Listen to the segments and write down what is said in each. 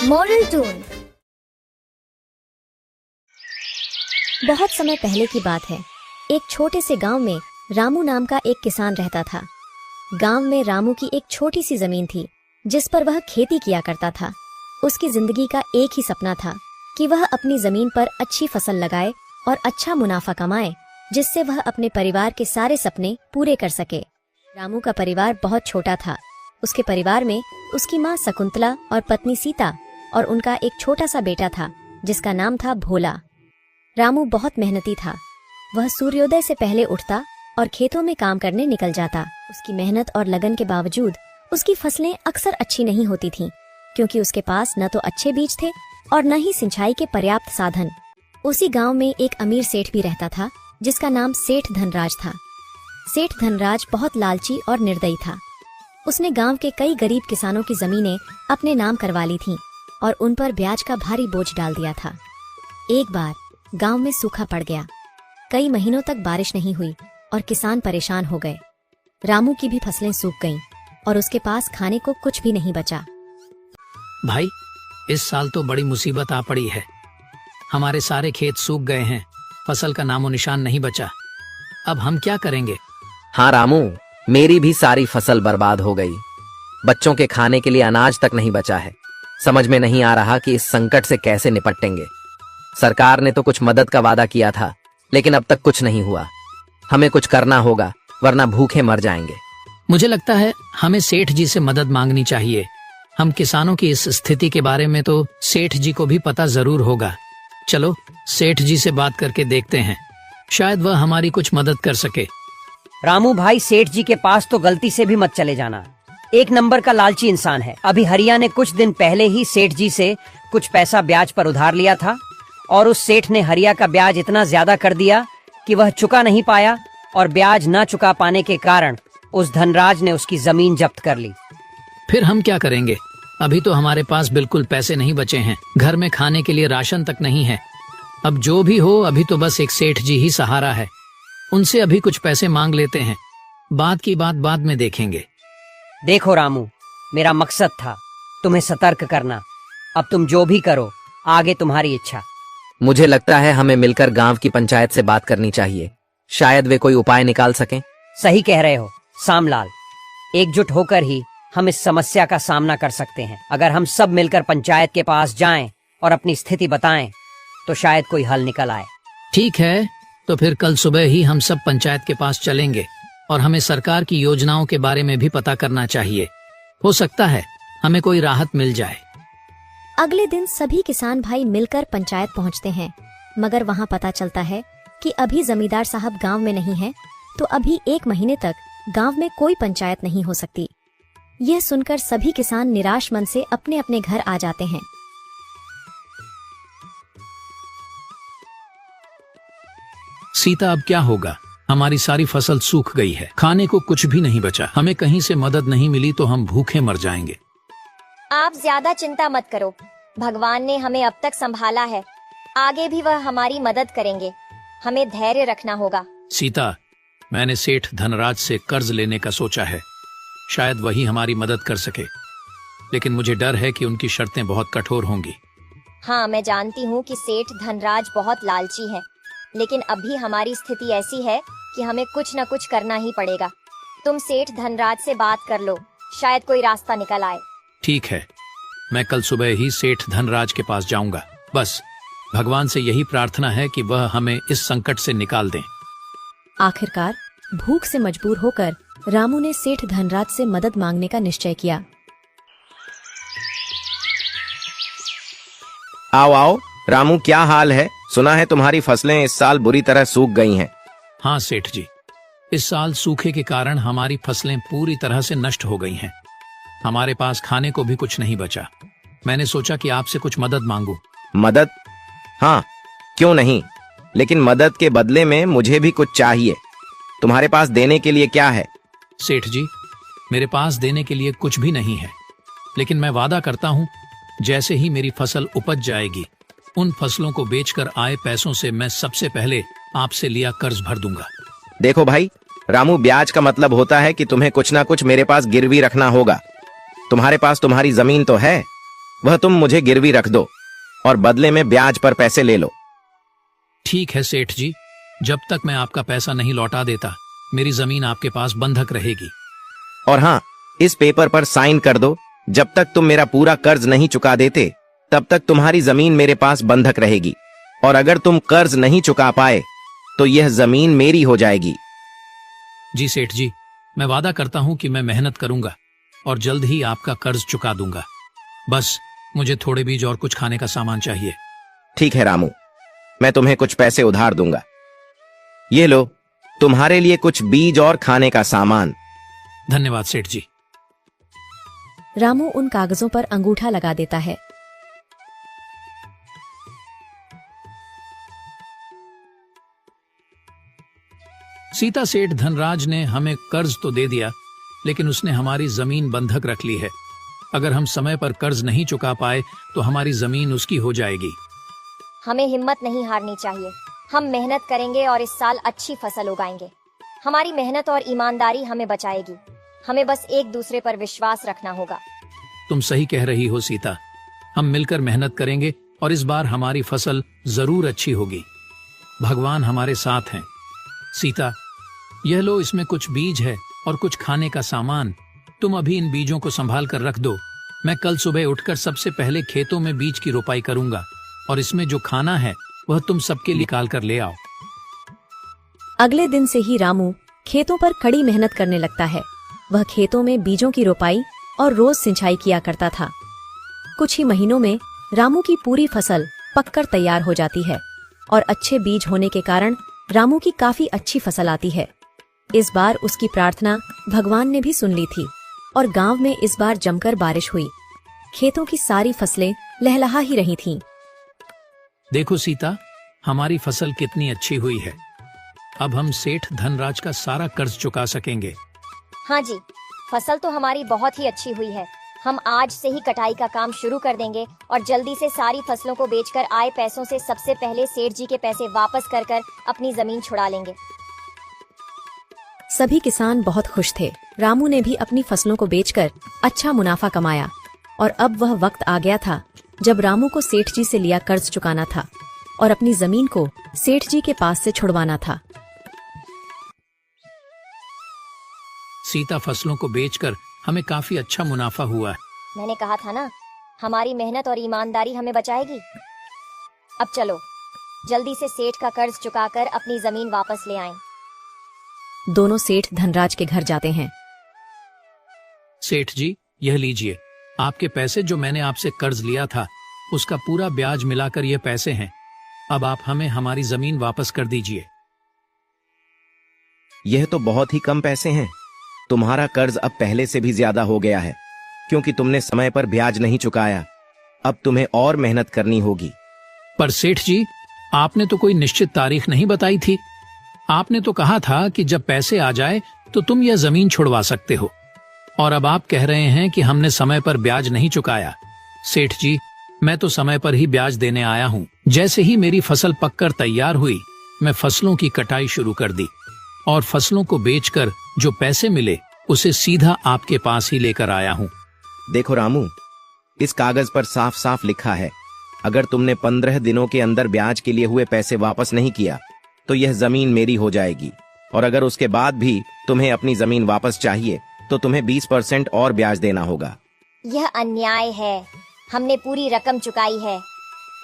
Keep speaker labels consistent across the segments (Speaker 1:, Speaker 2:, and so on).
Speaker 1: Moral twin. बहुत समय पहले की बात है। एक छोटे से गांव में रामू नाम का एक किसान रहता था। गांव में रामू की एक छोटी सी जमीन थी जिस पर वह खेती किया करता था। उसकी जिंदगी का एक ही सपना था कि वह अपनी जमीन पर अच्छी फसल लगाए और अच्छा मुनाफा कमाए, जिससे वह अपने परिवार के सारे सपने पूरे कर सके। रामू का परिवार बहुत छोटा था। उसके परिवार में उसकी माँ शकुंतला और पत्नी सीता और उनका एक छोटा सा बेटा था जिसका नाम था भोला। रामू बहुत मेहनती था। वह सूर्योदय से पहले उठता और खेतों में काम करने निकल जाता। उसकी मेहनत और लगन के बावजूद उसकी फसलें अक्सर अच्छी नहीं होती थीं, क्योंकि उसके पास न तो अच्छे बीज थे और न ही सिंचाई के पर्याप्त साधन। उसी गांव में एक अमीर सेठ भी रहता था जिसका नाम सेठ धनराज था। सेठ धनराज बहुत लालची और निर्दयी था। उसने गांव के कई गरीब किसानों की जमीनें अपने नाम करवा ली थीं और उन पर ब्याज का भारी बोझ डाल दिया था। एक बार गांव में सूखा पड़ गया। कई महीनों तक बारिश नहीं हुई और किसान परेशान हो गए। रामू की भी फसलें सूख गईं और उसके पास खाने को कुछ भी नहीं बचा।
Speaker 2: भाई, इस साल तो बड़ी मुसीबत आ पड़ी है। हमारे सारे खेत सूख गए हैं, फसल का नामो निशान नहीं बचा। अब हम क्या करेंगे?
Speaker 3: हाँ रामू, मेरी भी सारी फसल बर्बाद हो गई। बच्चों के खाने के लिए अनाज तक नहीं बचा है। समझ में नहीं आ रहा कि इस संकट से कैसे निपटेंगे। सरकार ने तो कुछ मदद का वादा किया था, लेकिन अब तक कुछ नहीं हुआ। हमें कुछ करना होगा, वरना भूखे मर जाएंगे।
Speaker 2: मुझे लगता है हमें सेठ जी से मदद मांगनी चाहिए। हम किसानों की इस स्थिति के बारे में तो सेठ जी को भी पता जरूर होगा। चलो सेठ जी से बात करके देखते हैं, शायद वह हमारी कुछ मदद कर सके।
Speaker 4: रामू भाई, सेठ जी के पास तो गलती से भी मत चले जाना। एक नंबर का लालची इंसान है। अभी हरिया ने कुछ दिन पहले ही सेठ जी से कुछ पैसा ब्याज पर उधार लिया था और उस सेठ ने हरिया का ब्याज इतना ज्यादा कर दिया कि वह चुका नहीं पाया और ब्याज न चुका पाने के कारण उस धनराज ने उसकी जमीन जब्त कर ली।
Speaker 2: फिर हम क्या करेंगे? अभी तो हमारे पास बिल्कुल पैसे नहीं बचे हैं। घर में खाने के लिए राशन तक नहीं है। अब जो भी हो, अभी तो बस एक सेठ जी ही सहारा है। उनसे अभी कुछ पैसे मांग लेते हैं, बात की बात बाद में देखेंगे।
Speaker 4: देखो रामू, मेरा मकसद था तुम्हें सतर्क करना। अब तुम जो भी करो, आगे तुम्हारी इच्छा।
Speaker 3: मुझे लगता है हमें मिलकर गांव की पंचायत से बात करनी चाहिए। शायद वे कोई उपाय निकाल सकें।
Speaker 4: सही कह रहे हो सामलाल, एकजुट होकर ही हम इस समस्या का सामना कर सकते हैं। अगर हम सब मिलकर पंचायत के पास जाएं और अपनी स्थिति बताएं, तो शायद कोई हल निकल आए।
Speaker 2: ठीक है, तो फिर कल सुबह ही हम सब पंचायत के पास चलेंगे और हमें सरकार की योजनाओं के बारे में भी पता करना चाहिए। हो सकता है हमें कोई राहत मिल जाए।
Speaker 1: अगले दिन सभी किसान भाई मिलकर पंचायत पहुंचते हैं, मगर वहां पता चलता है कि अभी जमींदार साहब गांव में नहीं है, तो अभी 1 महीने तक गांव में कोई पंचायत नहीं हो सकती। यह सुनकर सभी किसान निराश मन से अपने अपने घर आ जाते हैं।
Speaker 2: सीता, अब क्या होगा? हमारी सारी फसल सूख गई है, खाने को कुछ भी नहीं बचा। हमें कहीं से मदद नहीं मिली तो हम भूखे मर जाएंगे।
Speaker 5: आप ज्यादा चिंता मत करो, भगवान ने हमें अब तक संभाला है, आगे भी वह हमारी मदद करेंगे। हमें धैर्य रखना होगा।
Speaker 2: सीता, मैंने सेठ धनराज से कर्ज लेने का सोचा है। शायद वही हमारी मदद कर सके, लेकिन मुझे डर है कि उनकी शर्तें बहुत कठोर होंगी।
Speaker 5: हाँ, मैं जानती हूँ कि सेठ धनराज बहुत लालची है, लेकिन अभी हमारी स्थिति ऐसी है कि हमें कुछ न कुछ करना ही पड़ेगा। तुम सेठ धनराज से बात कर लो, शायद कोई रास्ता निकल आए।
Speaker 2: ठीक है, मैं कल सुबह ही सेठ धनराज के पास जाऊंगा। बस भगवान से यही प्रार्थना है कि वह हमें इस संकट से निकाल दें।
Speaker 1: आखिरकार भूख से मजबूर होकर रामू ने सेठ धनराज से मदद मांगने का निश्चय किया।
Speaker 3: आओ आओ रामू, क्या हाल है? सुना है तुम्हारी फसलें इस साल बुरी तरह सूख गई हैं।
Speaker 2: हाँ सेठ जी, इस साल सूखे के कारण हमारी फसलें पूरी तरह से नष्ट हो गई हैं। हमारे पास खाने को भी कुछ नहीं बचा। मैंने सोचा कि आपसे कुछ मदद मांगूं।
Speaker 3: मदद? हाँ, क्यों नहीं, लेकिन मदद के बदले में मुझे भी कुछ चाहिए। तुम्हारे पास देने के लिए क्या है?
Speaker 2: सेठ जी, मेरे पास देने के लिए कुछ भी नहीं है, लेकिन मैं वादा करता हूँ, जैसे ही मेरी फसल उपज जाएगी, उन फसलों को बेचकर आए पैसों से मैं सबसे पहले आपसे लिया कर्ज भर दूंगा।
Speaker 3: देखो भाई रामू, ब्याज का मतलब होता है कि तुम्हें कुछ ना कुछ मेरे पास गिरवी रखना होगा। तुम्हारे पास तुम्हारी जमीन तो है,
Speaker 6: वह तुम मुझे गिरवी रख दो और बदले में ब्याज पर पैसे ले लो।
Speaker 2: ठीक है सेठ जी, जब तक मैं आपका पैसा नहीं लौटा देता मेरी जमीन आपके पास बंधक रहेगी।
Speaker 6: और हाँ, इस पेपर पर साइन कर दो। जब तक तुम मेरा पूरा कर्ज नहीं चुका देते तब तक तुम्हारी जमीन मेरे पास बंधक रहेगी, और अगर तुम कर्ज नहीं चुका पाए तो यह जमीन मेरी हो जाएगी।
Speaker 2: जी सेठ जी, मैं वादा करता हूँ कि मैं मेहनत करूंगा और जल्द ही आपका कर्ज चुका दूंगा। बस मुझे थोड़े बीज और कुछ खाने का सामान चाहिए।
Speaker 6: ठीक है रामू, मैं तुम्हें कुछ पैसे उधार दूंगा। ये लो, तुम्हारे लिए कुछ बीज और खाने का सामान।
Speaker 2: धन्यवाद सेठ जी।
Speaker 1: रामू उन कागजों पर अंगूठा लगा देता है।
Speaker 2: सीता सेठ धनराज ने हमें कर्ज तो दे दिया, लेकिन उसने हमारी जमीन बंधक रख ली है। अगर हम समय पर कर्ज नहीं चुका पाए तो हमारी जमीन उसकी हो जाएगी।
Speaker 5: हमें हिम्मत नहीं हारनी चाहिए। हम मेहनत करेंगे और इस साल अच्छी फसल उगाएंगे। हमारी मेहनत और ईमानदारी हमें बचाएगी। हमें बस एक दूसरे पर विश्वास रखना होगा।
Speaker 2: तुम सही कह रही हो सीता, हम मिलकर मेहनत करेंगे और इस बार हमारी फसल जरूर अच्छी होगी। भगवान हमारे साथ हैं। सीता, यह लो, इसमें कुछ बीज है और कुछ खाने का सामान। तुम अभी इन बीजों को संभाल कर रख दो। मैं कल सुबह उठकर सबसे पहले खेतों में बीज की रोपाई करूंगा, और इसमें जो खाना है वह तुम सबके लिए निकाल कर ले आओ।
Speaker 1: अगले दिन से ही रामू खेतों पर कड़ी मेहनत करने लगता है। वह खेतों में बीजों की रोपाई और रोज सिंचाई किया करता था। कुछ ही महीनों में रामू की पूरी फसल पककर तैयार हो जाती है, और अच्छे बीज होने के कारण रामू की काफी अच्छी फसल आती है। इस बार उसकी प्रार्थना भगवान ने भी सुन ली थी, और गांव में इस बार जमकर बारिश हुई। खेतों की सारी फसलें लहलहा ही रही थीं।
Speaker 2: देखो सीता, हमारी फसल कितनी अच्छी हुई है। अब हम सेठ धनराज का सारा कर्ज चुका सकेंगे।
Speaker 5: हाँ जी, फसल तो हमारी बहुत ही अच्छी हुई है। हम आज से ही कटाई का काम शुरू कर देंगे और जल्दी से सारी फसलों को बेचकर आए पैसों से सबसे पहले सेठ जी के पैसे वापस कर अपनी जमीन छुड़ा लेंगे।
Speaker 1: सभी किसान बहुत खुश थे। रामू ने भी अपनी फसलों को बेचकर अच्छा मुनाफा कमाया, और अब वह वक्त आ गया था जब रामू को सेठ जी से लिया कर्ज चुकाना था और अपनी जमीन को सेठ जी के पास से छुड़वाना था।
Speaker 2: सीता, फसलों को बेचकर हमें काफी अच्छा मुनाफा हुआ है।
Speaker 5: मैंने कहा था ना, हमारी मेहनत और ईमानदारी हमें बचाएगी। अब चलो जल्दी से सेठ का कर्ज चुकाकर अपनी जमीन वापस ले आएं।
Speaker 1: दोनों सेठ धनराज के घर जाते हैं।
Speaker 2: सेठ जी, यह लीजिए, आपके पैसे जो मैंने आपसे कर्ज लिया था उसका पूरा ब्याज मिलाकर ये पैसे हैं। अब आप हमें हमारी जमीन वापस कर दीजिए।
Speaker 6: यह तो बहुत ही कम पैसे हैं। तुम्हारा कर्ज अब पहले से भी ज्यादा हो गया है, क्योंकि तुमने समय पर ब्याज नहीं चुकाया। अब तुम्हें और मेहनत करनी होगी।
Speaker 2: पर सेठ जी, आपने तो कोई निश्चित तारीख नहीं बताई थी। आपने तो कहा था कि जब पैसे आ जाए तो तुम यह जमीन छुड़वा सकते हो, और अब आप कह रहे हैं कि हमने समय पर ब्याज नहीं चुकाया। सेठ जी, मैं तो समय पर ही ब्याज देने आया हूँ। जैसे ही मेरी फसल पककर तैयार हुई, मैं फसलों की कटाई शुरू कर दी, और फसलों को बेचकर जो पैसे मिले उसे सीधा आपके पास ही लेकर आया हूँ।
Speaker 6: देखो रामू, इस कागज पर साफ साफ लिखा है, अगर तुमने 15 दिनों के अंदर ब्याज के लिए हुए पैसे वापस नहीं किया तो यह जमीन मेरी हो जाएगी, और अगर उसके बाद भी तुम्हें अपनी जमीन वापस चाहिए तो तुम्हें 20% और ब्याज देना होगा।
Speaker 5: यह अन्याय है। हमने पूरी रकम चुकाई है।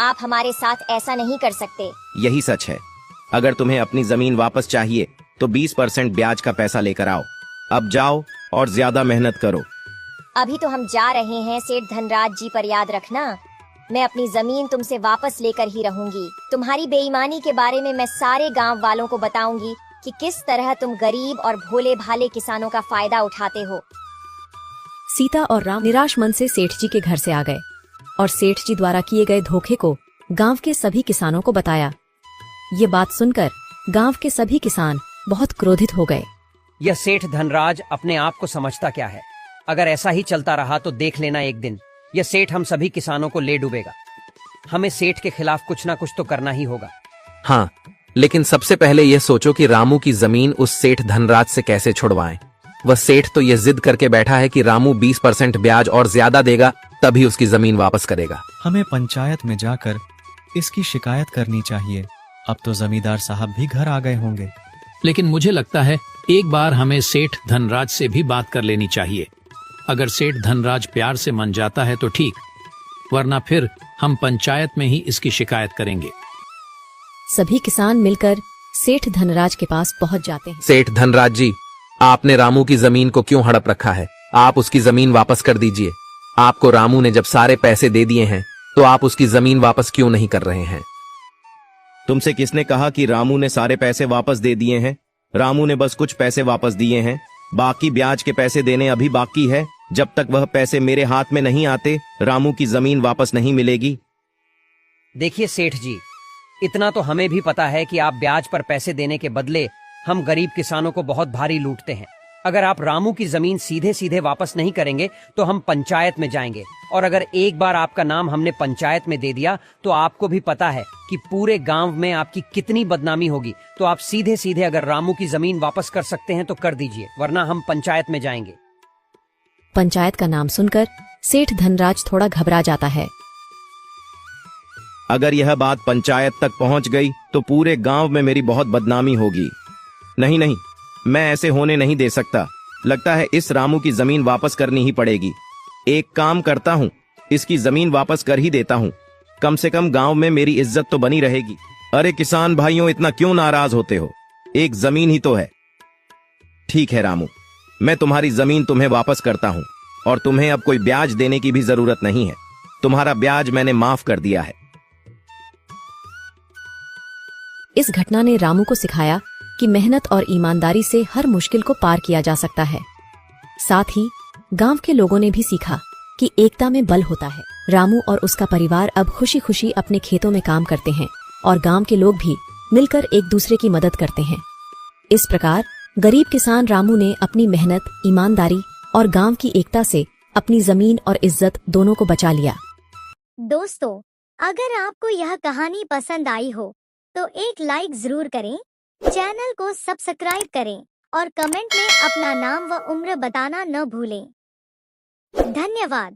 Speaker 5: आप हमारे साथ ऐसा नहीं कर सकते।
Speaker 6: यही सच है। अगर तुम्हें अपनी जमीन वापस चाहिए तो 20% ब्याज का पैसा लेकर आओ। अब जाओ और ज्यादा मेहनत करो।
Speaker 5: अभी तो हम जा रहे हैं सेठ धनराज जी, पर याद रखना, मैं अपनी जमीन तुमसे वापस लेकर ही रहूंगी। तुम्हारी बेईमानी के बारे में मैं सारे गांव वालों को बताऊंगी कि किस तरह तुम गरीब और भोले भाले किसानों का फायदा उठाते हो।
Speaker 1: सीता और राम निराश मन से सेठ जी के घर से आ गए और सेठ जी द्वारा किए गए धोखे को गांव के सभी किसानों को बताया। ये बात सुनकर गांव के सभी किसान बहुत क्रोधित हो गए।
Speaker 4: यह सेठ धनराज अपने आप को समझता क्या है? अगर ऐसा ही चलता रहा तो देख लेना, एक दिन यह सेठ हम सभी किसानों को ले डूबेगा। हमें सेठ के खिलाफ कुछ ना कुछ तो करना ही होगा।
Speaker 3: हाँ, लेकिन सबसे पहले यह सोचो कि रामू की जमीन उस सेठ धनराज से कैसे छुड़वाएं। वह सेठ तो ये जिद करके बैठा है कि रामू 20% ब्याज और ज्यादा देगा तभी उसकी जमीन वापस करेगा।
Speaker 7: हमें पंचायत में जाकर इसकी शिकायत करनी चाहिए। अब तो जमींदार साहब भी घर आ गए होंगे।
Speaker 2: लेकिन मुझे लगता है एक बार हमें सेठ धनराज से भी बात कर लेनी चाहिए। अगर सेठ धनराज प्यार से मान जाता है तो ठीक, वरना फिर हम पंचायत में ही इसकी शिकायत करेंगे।
Speaker 1: सभी किसान मिलकर सेठ धनराज के पास पहुंच जाते हैं।
Speaker 3: सेठ धनराज जी, आपने रामू की जमीन को क्यों हड़प रखा है? आप उसकी जमीन वापस कर दीजिए। आपको रामू ने जब सारे पैसे दे दिए हैं तो आप उसकी जमीन वापस क्यों नहीं कर रहे हैं?
Speaker 6: तुमसे किसने कहा कि रामू ने सारे पैसे वापस दे दिए हैं? रामू ने बस कुछ पैसे वापस दिए हैं, बाकी ब्याज के पैसे देने अभी बाकी है। जब तक वह पैसे मेरे हाथ में नहीं आते, रामू की जमीन वापस नहीं मिलेगी।
Speaker 4: देखिए सेठ जी, इतना तो हमें भी पता है कि आप ब्याज पर पैसे देने के बदले हम गरीब किसानों को बहुत भारी लूटते हैं। अगर आप रामू की जमीन सीधे सीधे वापस नहीं करेंगे तो हम पंचायत में जाएंगे, और अगर एक बार आपका नाम हमने पंचायत में दे दिया तो आपको भी पता है कि पूरे गांव में आपकी कितनी बदनामी होगी। तो आप सीधे सीधे अगर रामू की जमीन वापस कर सकते हैं तो कर दीजिए, वरना हम पंचायत में जाएंगे।
Speaker 1: पंचायत का नाम सुनकर सेठ धनराज थोड़ा घबरा जाता है।
Speaker 6: अगर यह बात पंचायत तक पहुंच गई तो पूरे गांव में मेरी बहुत बदनामी होगी। नहीं नहीं, मैं ऐसे होने नहीं दे सकता। लगता है इस रामू की जमीन वापस करनी ही पड़ेगी। एक काम करता हूँ, इसकी जमीन वापस कर ही देता हूँ। कम से कम गांव में मेरी इज्जत तो बनी रहेगी। अरे किसान भाइयों, इतना क्यों नाराज होते हो? एक जमीन ही तो है। ठीक है रामू, मैं तुम्हारी जमीन तुम्हें वापस करता हूँ, और तुम्हें अब कोई ब्याज देने की भी जरूरत नहीं है। तुम्हारा ब्याज मैंने माफ कर दिया है।
Speaker 1: इस घटना ने रामू को सिखाया कि मेहनत और ईमानदारी से हर मुश्किल को पार किया जा सकता है। साथ ही गांव के लोगों ने भी सीखा कि एकता में बल होता है। रामू और उसका परिवार अब खुशी खुशी अपने खेतों में काम करते हैं और गांव के लोग भी मिलकर एक दूसरे की मदद करते हैं। इस प्रकार गरीब किसान रामू ने अपनी मेहनत, ईमानदारी और गांव की एकता से अपनी जमीन और इज्जत दोनों को बचा लिया।
Speaker 8: दोस्तों, अगर आपको यह कहानी पसंद आई हो तो एक लाइक जरूर करें, चैनल को सब्सक्राइब करें और कमेंट में अपना नाम व उम्र बताना न भूलें। धन्यवाद।